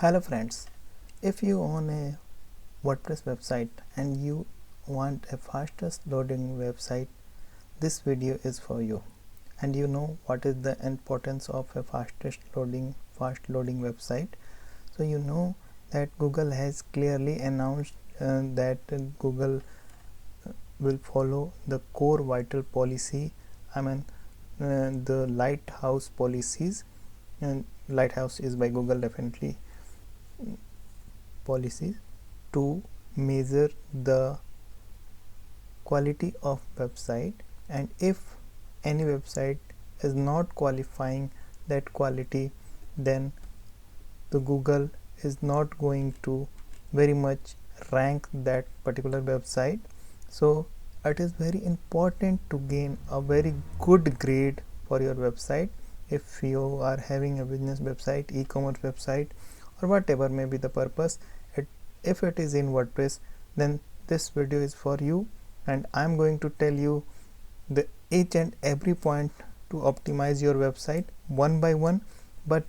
Hello friends, if you own a WordPress website and you want a fastest loading website, this video is for you. And you know what is the importance of a fast loading website. So you know that Google has clearly announced that Google will follow the core vital policy, the lighthouse policies, and lighthouse is by Google definitely policies to measure the quality of website, and if any website is not qualifying that quality, then the Google is not going to very much rank that particular website. So it is very important to gain a very good grade for your website. If you are having a business website, e-commerce website, or whatever may be the purpose, if it is in WordPress, then this video is for you, and I'm going to tell you the each and every point to optimize your website one by one. But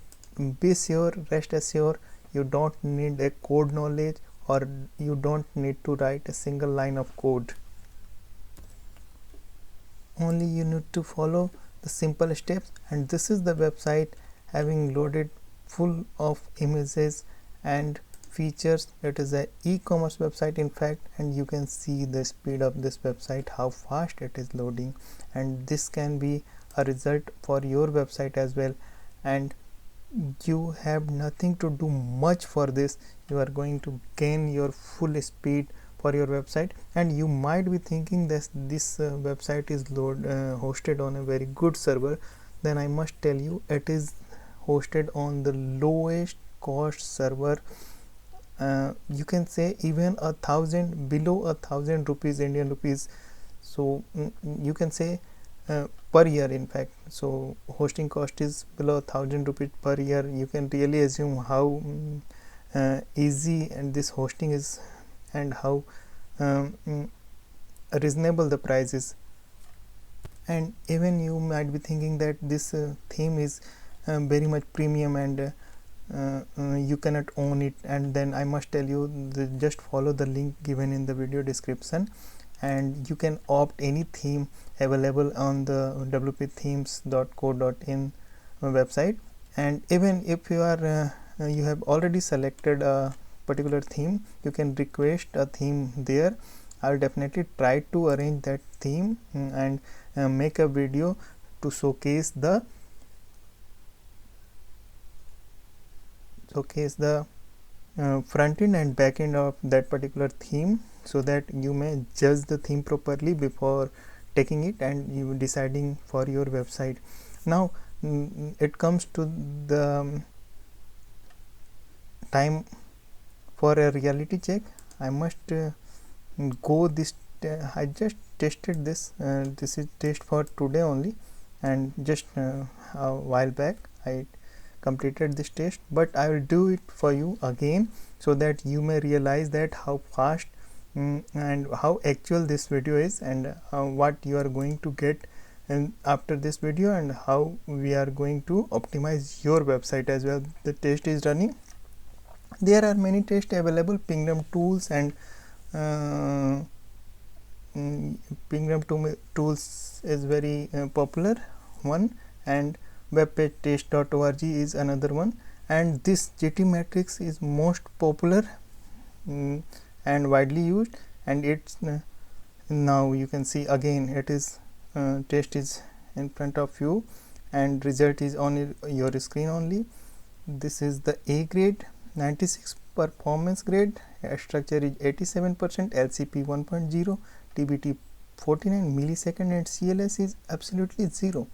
be sure, rest assured, you don't need a code knowledge, or you don't need to write a single line of code. Only you need to follow the simple steps, and this is the website having loaded full of images and features. It is an e-commerce website in fact, and you can see the speed of this website, how fast it is loading, and this can be a result for your website as well. And you have nothing to do much for this. You are going to gain your full speed for your website. And you might be thinking that this website is hosted on a very good server. Then I must tell you, it is hosted on the lowest cost server. You can say even below 1,000 rupees, Indian rupees. So you can say per year in fact. So hosting cost is below 1,000 rupees per year. You can really assume how easy and this hosting is, and how reasonable the price is. And even you might be thinking that this theme is very much premium, and you cannot own it. And then I must tell you, just follow the link given in the video description, and you can opt any theme available on the wpthemes.co.in website. And even if you are you have already selected a particular theme, you can request a theme there. I'll definitely try to arrange that theme and make a video to showcase the front end and back end of that particular theme, so that you may judge the theme properly before taking it and you deciding for your website. Now it comes to the time for a reality check. I must go this. I just tested this. This is test for today only, and just a while back I completed this test, but I will do it for you again, so that you may realize that how fast and how actual this video is, and what you are going to get and after this video, and how we are going to optimize your website as well. The test is running. There are many tests available. Pingdom tools and Pingdom tools is very popular one, and webpagetest.org is another one, and this GTmetrix is most popular and widely used. And it's now you can see again, it is test is in front of you, and result is on your screen only. This is the A grade, 96 performance grade, structure is 87%, LCP 1.0, TBT 49 millisecond, and CLS is absolutely 0.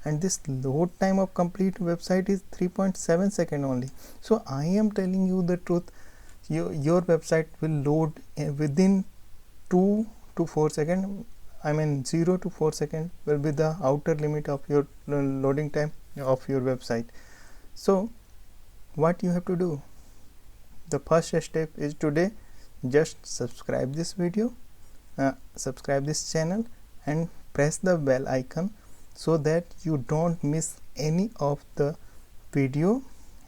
And this load time of complete website is 3.7 seconds only. So I am telling you the truth, your website will load within 2 to 4 seconds. 0 to 4 seconds will be the outer limit of your loading time of your website. So what you have to do, the first step is today, just subscribe this video, subscribe this channel, and press the bell icon, so that you don't miss any of the video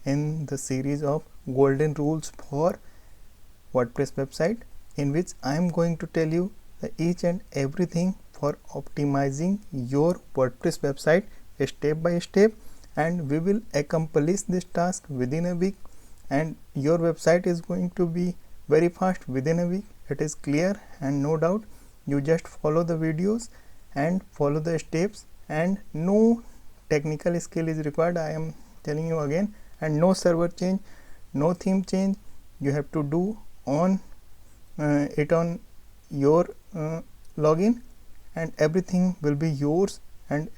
in the series of golden rules for WordPress website, in which I am going to tell you each and everything for optimizing your WordPress website step by step, and we will accomplish this task within a week, and your website is going to be very fast within a week. It is clear and no doubt. You just follow the videos and follow the steps, and no technical skill is required, I am telling you again, and no server change, no theme change. You have to do on it on your login, and everything will be yours, and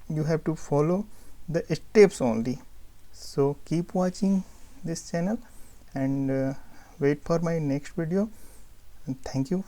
you have to follow the steps only. So keep watching this channel and wait for my next video, and thank you